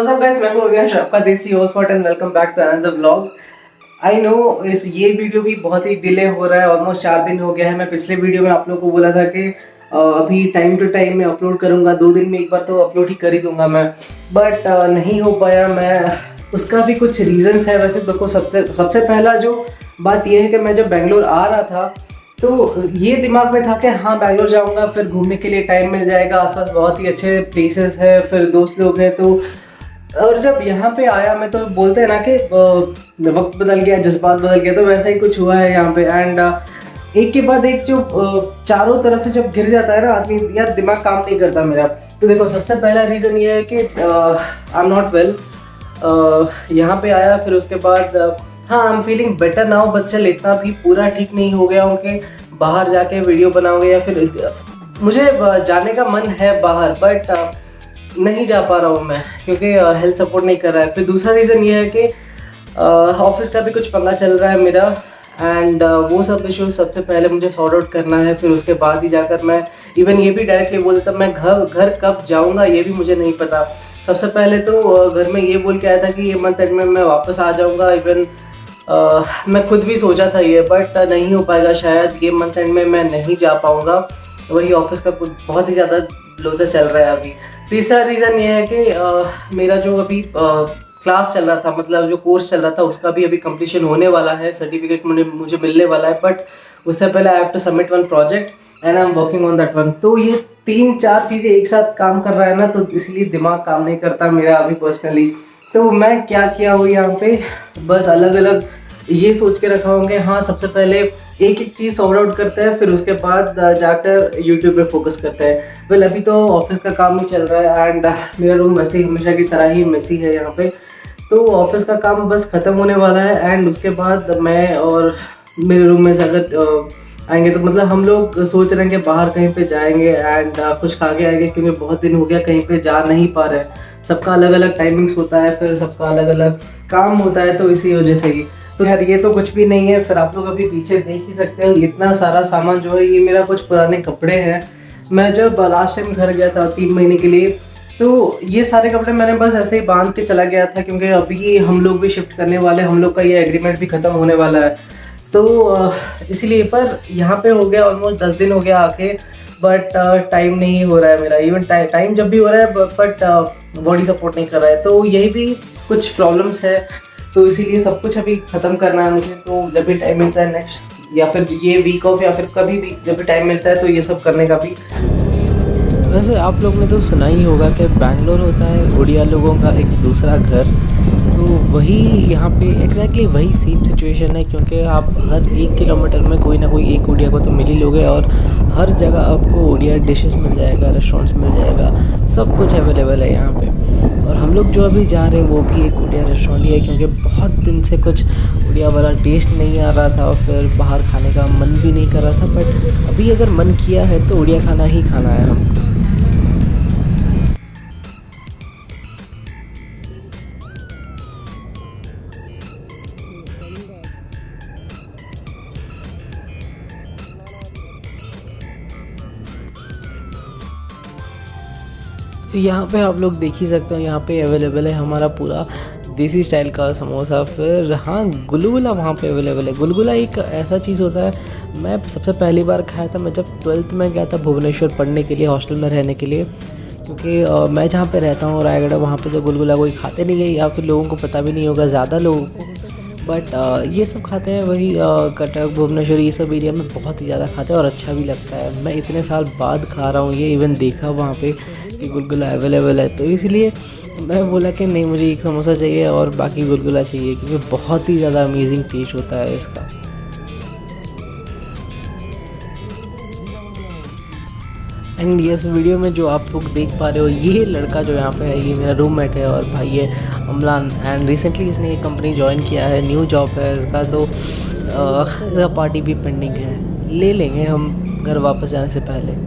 What's up guys, मैं हूं अविनाश, आपका देसी host and welcome back to another vlog. I know ये वीडियो भी बहुत ही डिले हो रहा है, ऑलमोस्ट 4 दिन हो गया है। मैं पिछले वीडियो में आप लोगों को बोला था कि अभी टाइम टू टाइम मैं अपलोड करूंगा, 2 दिन में एक बार तो अपलोड ही कर ही दूंगा मैं, बट नहीं हो पाया। मैं उसका भी कुछ रीजंस है। वैसे देखो, सबसे पहला जो बात यह है कि मैं जब बेंगलोर आ रहा था तो ये दिमाग में था कि हाँ बैंगलोर जाऊंगा, फिर घूमने के लिए टाइम मिल जाएगा, आसपास बहुत ही अच्छे प्लेसेस है, फिर दोस्त लोग हैं। तो और जब यहाँ पे आया मैं, तो बोलते हैं ना कि वक्त बदल गया, जज्बात बदल गया, तो वैसा ही कुछ हुआ है यहाँ पे। एंड एक के बाद एक जो चारों तरफ से जब गिर जाता है ना आदमी, यार दिमाग काम नहीं करता मेरा। तो देखो, सबसे पहला रीज़न ये है कि आई एम नॉट वेल। यहाँ पे आया, फिर उसके बाद हाँ I am feeling better now, but still इतना भी पूरा ठीक नहीं हो गया हूँ कि बाहर जाके वीडियो बनाऊंगे, या फिर मुझे जाने का मन है बाहर, बट नहीं जा पा रहा हूँ मैं, क्योंकि हेल्थ सपोर्ट नहीं कर रहा है। फिर दूसरा रीज़न ये है कि ऑफिस का भी कुछ पंगा चल रहा है मेरा, एंड वो सब इशू सबसे पहले मुझे सॉर्ट आउट करना है। फिर उसके बाद ही जाकर मैं इवन ये भी डायरेक्टली बोल देता, मैं घर कब जाऊँगा ये भी मुझे नहीं पता। सबसे पहले तो घर में ये बोल के आया था कि ये मंथ एंड में मैं वापस आ जाऊँगा। इवन मैं खुद भी सोचा था ये, बट नहीं हो पाएगा शायद, ये मंथ एंड में मैं नहीं जा पाऊँगा। वही ऑफिस का कुछ बहुत ही ज़्यादा लोचा चल रहा है अभी। तीसरा रीज़न ये है कि मेरा जो अभी क्लास चल रहा था, मतलब जो कोर्स चल रहा था, उसका भी अभी कंप्लीशन होने वाला है, सर्टिफिकेट मुझे मिलने वाला है, बट उससे पहले I have to submit one project and I am working on that one. तो ये 3-4 चीज़ें एक साथ काम कर रहा है ना, तो इसलिए दिमाग काम नहीं करता मेरा अभी पर्सनली। तो मैं क्या किया हूँ यहाँ पे, बस अलग अलग ये सोच के रखा हूँ कि हाँ सबसे पहले एक एक चीज़ सॉर्ट आउट करते हैं, फिर उसके बाद जाकर यूट्यूब पे फोकस करते हैं। वेल अभी तो ऑफिस का काम ही चल रहा है, एंड मेरा रूम वैसे ही हमेशा की तरह ही मेसी है यहाँ पे। तो ऑफिस का काम बस ख़त्म होने वाला है, एंड उसके बाद मैं और मेरे रूम में से अगर आएंगे तो मतलब हम लोग सोच रहे हैं कि बाहर कहीं पे जाएंगे एंड कुछ खा के आएंगे, क्योंकि बहुत दिन हो गया कहीं पे जा नहीं पा रहे। सबका अलग अलग टाइमिंग्स होता है, फिर सबका अलग अलग काम होता है, तो इसी वजह से ही। तो यार ये तो कुछ भी नहीं है। फिर आप लोग अभी पीछे देख ही सकते हैं, इतना सारा सामान जो है, ये मेरा कुछ पुराने कपड़े हैं। मैं जब लास्ट टाइम घर गया था 3 महीने के लिए, तो ये सारे कपड़े मैंने बस ऐसे ही बांध के चला गया था, क्योंकि अभी हम लोग भी शिफ्ट करने वाले, हम लोग का ये एग्रीमेंट भी ख़त्म होने वाला है। तो इसीलिए, पर यहाँ पे हो गया ऑलमोस्ट 10 दिन हो गया आके, बट टाइम नहीं हो रहा है मेरा। इवन टाइम जब भी हो रहा है, बट बॉडी सपोर्ट नहीं कर रहा है। तो यही भी कुछ प्रॉब्लम्स है, तो इसीलिए सब कुछ अभी ख़त्म करना है मुझे। तो जब भी टाइम मिलता है नेक्स्ट, या फिर ये वीक ऑफ, या फिर कभी भी जब भी टाइम मिलता है, तो ये सब करने का भी। वैसे आप लोग ने तो सुना ही होगा कि बैंगलोर होता है उड़िया लोगों का एक दूसरा घर। तो वही यहाँ पे एग्जैक्टली वही सेम सिचुएशन है, क्योंकि आप हर 1 किलोमीटर में कोई ना कोई एक उड़िया को तो मिल ही लोगे, और हर जगह आपको उड़िया डिशेस मिल जाएगा, रेस्टोरेंट्स मिल जाएगा, सब कुछ अवेलेबल है यहाँ पे। और हम लोग जो अभी जा रहे हैं वो भी एक उड़िया रेस्टोरेंट ही है, क्योंकि बहुत दिन से कुछ उड़िया वाला टेस्ट नहीं आ रहा था, और फिर बाहर खाने का मन भी नहीं कर रहा था। बट अभी अगर मन किया है तो उड़िया खाना ही खाना है हमको। तो यहाँ पे आप लोग देख ही सकते हो, यहाँ पे अवेलेबल है हमारा पूरा देसी स्टाइल का समोसा। फिर हाँ, गुलगुला वहाँ पे अवेलेबल है। गुलगुला एक ऐसा चीज़ होता है, मैं सबसे पहली बार खाया था मैं जब 12th में गया था भुवनेश्वर पढ़ने के लिए, हॉस्टल में रहने के लिए। क्योंकि मैं जहाँ पे रहता हूँ रायगढ़, वहाँ पे तो गुलगुला कोई खाते नहीं है, या फिर लोगों को पता भी नहीं होगा ज़्यादा लोगों को। बट ये सब खाते हैं, वही कटक भुवनेश्वर ये सब एरिया में बहुत ही ज़्यादा खाते हैं, और अच्छा भी लगता है। मैं इतने साल बाद खा रहा हूँ ये, इवन देखा वहाँ पे कि गुलगुला अवेलेबल है, तो इसलिए मैं बोला कि नहीं, मुझे एक समोसा चाहिए और बाकी गुलगुला चाहिए, क्योंकि बहुत ही ज़्यादा अमेजिंग टेस्ट होता है इसका। एंड यस, वीडियो में जो आप लोग देख पा रहे हो, ये लड़का जो यहाँ पे है, ये मेरा रूममेट है और भाई है अमलान। एंड रिसेंटली इसने एक कंपनी ज्वाइन किया है, न्यू जॉब है इसका, तो इसका पार्टी भी पेंडिंग है, ले लेंगे हम घर वापस जाने से पहले।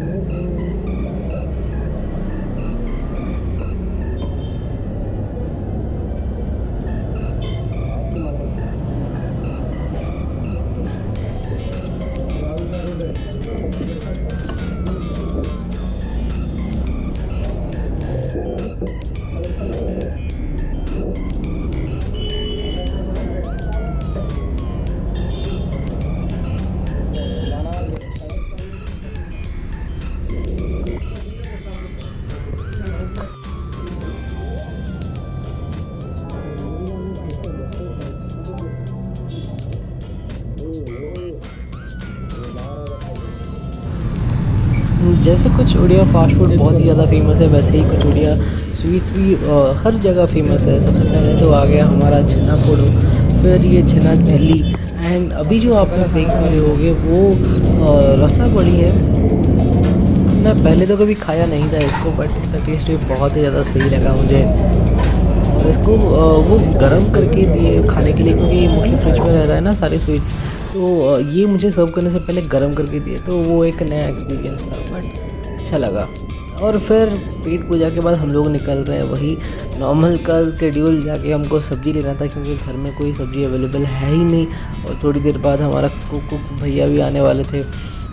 जैसे कुछ उड़िया फास्ट फूड बहुत ही ज़्यादा फेमस है, वैसे ही कुछ उड़िया स्वीट्स भी हर जगह फेमस है। सबसे पहले तो आ गया हमारा छेना पोड़ो, फिर ये छेना झिल्ली, एंड अभी जो आप लोग देख पा रहे होगे वो रसा बड़ी है। मैं पहले तो कभी खाया नहीं था इसको, बट इसका टेस्ट भी बहुत ही ज़्यादा सही लगा मुझे। और इसको वो गरम करके दिए खाने के लिए, क्योंकि ये मोस्टली फ्रिज में रहता है ना सारे स्वीट्स, तो ये मुझे सर्व करने से पहले गरम करके दिए, तो वो एक नया एक्सपीरियंस था, बट अच्छा लगा। और फिर पेट पूजा के बाद हम लोग निकल रहे हैं वही नॉर्मल का शेड्यूल, जाके हमको सब्ज़ी लेना था, क्योंकि घर में कोई सब्ज़ी अवेलेबल है ही नहीं। और थोड़ी देर बाद हमारा कुक भैया भी आने वाले थे,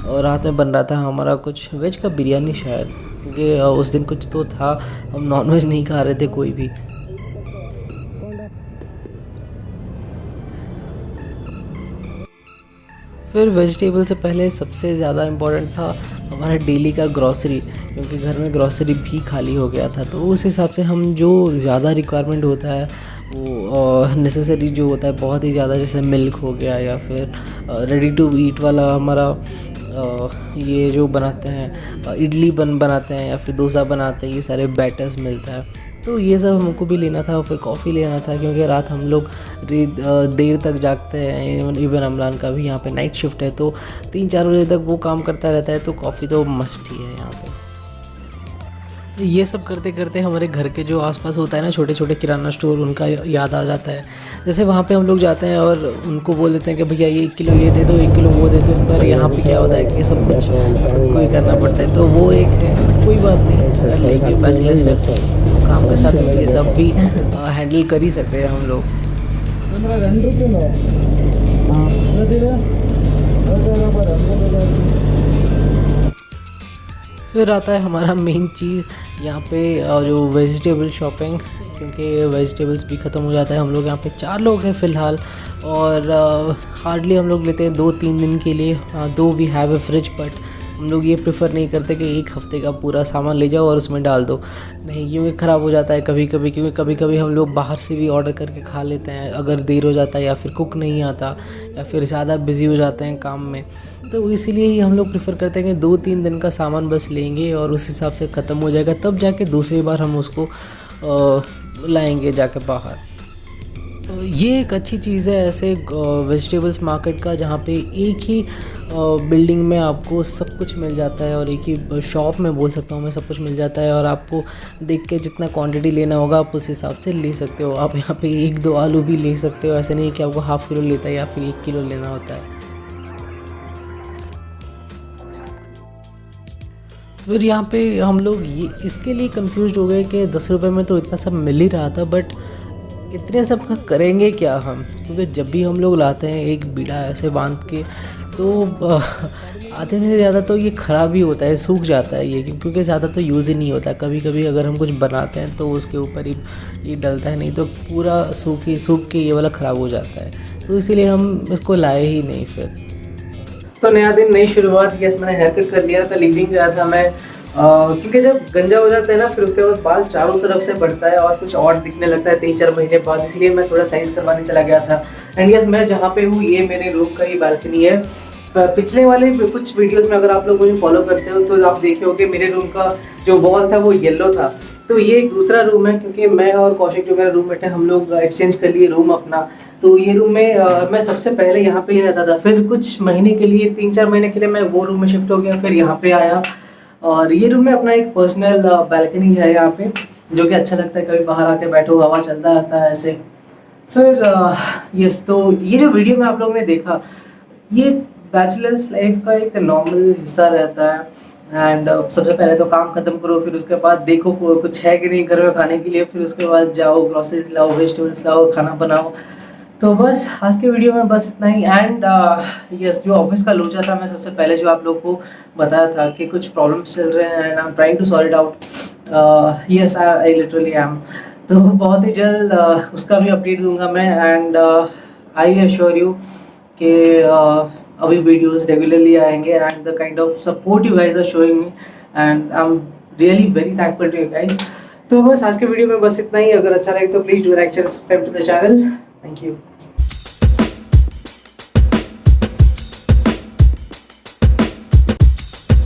और रात में बन रहा था हमारा कुछ वेज का बिरयानी शायद, क्योंकि उस दिन कुछ तो था, हम नॉन वेज नहीं खा रहे थे कोई भी। फिर वेजिटेबल से पहले सबसे ज़्यादा इम्पोर्टेंट था हमारा डेली का ग्रॉसरी, क्योंकि घर में ग्रॉसरी भी खाली हो गया था। तो उस हिसाब से हम जो ज़्यादा रिक्वायरमेंट होता है वो नेसेसरी जो होता है बहुत ही ज़्यादा, जैसे मिल्क हो गया, या फिर रेडी टू ईट वाला हमारा ये जो बनाते हैं इडली बनाते हैं या फिर डोसा बनाते हैं, ये सारे बैटर्स मिलता है। तो ये सब हमको भी लेना था, और फिर कॉफ़ी लेना था, क्योंकि रात हम लोग देर तक जागते हैं। इवन अमलान का भी यहाँ पे नाइट शिफ्ट है, तो 3-4 बजे तक वो काम करता रहता है, तो कॉफ़ी तो मस्ट ही है यहाँ पे। ये सब करते करते हमारे घर के जो आसपास होता है ना छोटे छोटे किराना स्टोर, उनका याद आ जाता है। जैसे वहाँ पे हम लोग जाते हैं और उनको बोल देते हैं कि भैया ये 1 किलो ये दे दो, 1 किलो वो दे दो, पर यहाँ पे क्या होता है कि सब कुछ खुद को ही करना पड़ता है। तो वो एक है, कोई बात नहीं, कर लेंगे, बैचलर्स है, तो काम के साथ ये सब भी हैंडल कर ही सकते हैं हम लोग। फिर आता है हमारा मेन चीज़ यहाँ पे जो वेजिटेबल शॉपिंग, क्योंकि वेजिटेबल्स भी ख़त्म हो जाता है। हम लोग यहाँ पे 4 लोग हैं फ़िलहाल, और हार्डली हम लोग लेते हैं 2-3 दिन के लिए। Though we have a fridge, but हम लोग ये प्रेफर नहीं करते कि 1 हफ़्ते का पूरा सामान ले जाओ और उसमें डाल दो, नहीं, क्योंकि ख़राब हो जाता है कभी कभी। क्योंकि कभी कभी हम लोग बाहर से भी ऑर्डर करके खा लेते हैं, अगर देर हो जाता है या फिर कुक नहीं आता या फिर ज़्यादा बिजी हो जाते हैं काम में, तो इसीलिए ही हम लोग प्रेफर करते हैं कि 2-3 दिन का सामान बस लेंगे और उस हिसाब से ख़त्म हो जाएगा, तब जाके दूसरी बार हम उसको लाएंगे जाके बाहर। तो ये एक अच्छी चीज़ है ऐसे वेजिटेबल्स मार्केट का, जहाँ पे एक ही बिल्डिंग में आपको सब कुछ मिल जाता है, और एक ही शॉप में बोल सकता हूँ मैं सब कुछ मिल जाता है, और आपको देख के जितना क्वांटिटी लेना होगा आप उस हिसाब से ले सकते हो। आप यहाँ पे 1-2 आलू भी ले सकते हो, ऐसे नहीं कि आपको ½ किलो लेता है या फिर 1 किलो लेना होता है। फिर यहाँ पे हम लोग ये इसके लिए कंफ्यूज हो गए कि 10 रुपये में तो इतना सब मिल ही रहा था, बट इतने सब का करेंगे क्या हम, क्योंकि जब भी हम लोग लाते हैं एक बीड़ा ऐसे बांध के, तो आधे से ज़्यादा तो ये ख़राब ही होता है, सूख जाता है ये, क्योंकि ज़्यादा तो यूज़ ही नहीं होता। कभी कभी अगर हम कुछ बनाते हैं तो उसके ऊपर ही ये डलता है, नहीं तो पूरा सूख के ये वाला ख़राब हो जाता है, तो इसीलिए हम इसको लाए ही नहीं। फिर तो नया दिन नई शुरुआत। यस, मैंने हेयर कट कर लिया था, लीविंग गया था मैं, क्योंकि जब गंजा हो जाता है ना फिर उसके बाद बाल चारों तरफ से बढ़ता है और कुछ और दिखने लगता है 3-4 महीने बाद, इसलिए मैं थोड़ा साइज करवाने चला गया था। एंड यस, मैं जहाँ पे हूँ ये मेरे रूम का ही बालकनी है। पिछले वाले कुछ वीडियोस में अगर आप लोग मुझे फॉलो करते हो तो आप देखे होगे मेरे रूम का जो वॉल था वो येलो था, तो ये एक दूसरा रूम है, क्योंकि मैं और कौशिक जो मेरा रूममेट है हम लोग एक्सचेंज कर लिए रूम अपना। तो ये रूम में मैं सबसे पहले यहाँ पे ही रहता था, फिर कुछ महीने के लिए 3-4 महीने के लिए मैं वो रूम में शिफ्ट हो गया, फिर यहाँ पे आया। और ये रूम में अपना एक पर्सनल बैल्कनी है यहाँ पे, जो कि अच्छा लगता है, कभी बाहर आके बैठो, हवा चलता रहता है ऐसे। फिर यस, तो ये जो वीडियो में आप लोगों ने देखा ये बैचलर्स लाइफ का एक नॉर्मल हिस्सा रहता है। एंड सबसे पहले तो काम खत्म करो, फिर उसके बाद देखो कुछ है कि नहीं घर में खाने के लिए, फिर उसके बाद जाओ ग्रोसरीज लाओ, वेजिटेबल्स लाओ, खाना बनाओ। तो बस आज के वीडियो में बस इतना ही। एंड यस, जो ऑफिस का लोचा था, मैं सबसे पहले जो आप लोग को बताया था कि कुछ प्रॉब्लम्स चल रहे हैं and I am trying to sort it out. Yes, I literally am. तो बहुत ही जल्द उसका भी अपडेट दूंगा मैं। एंड आई एश्योर यू कि अभी वीडियोस रेगुलरली आएंगे, and the kind of support you guys are showing me, and I am really very thankful to you guys. तो बस आज के वीडियो में बस इतना ही। अगर अच्छा लगे तो please do like, share, subscribe to the channel. Thank you.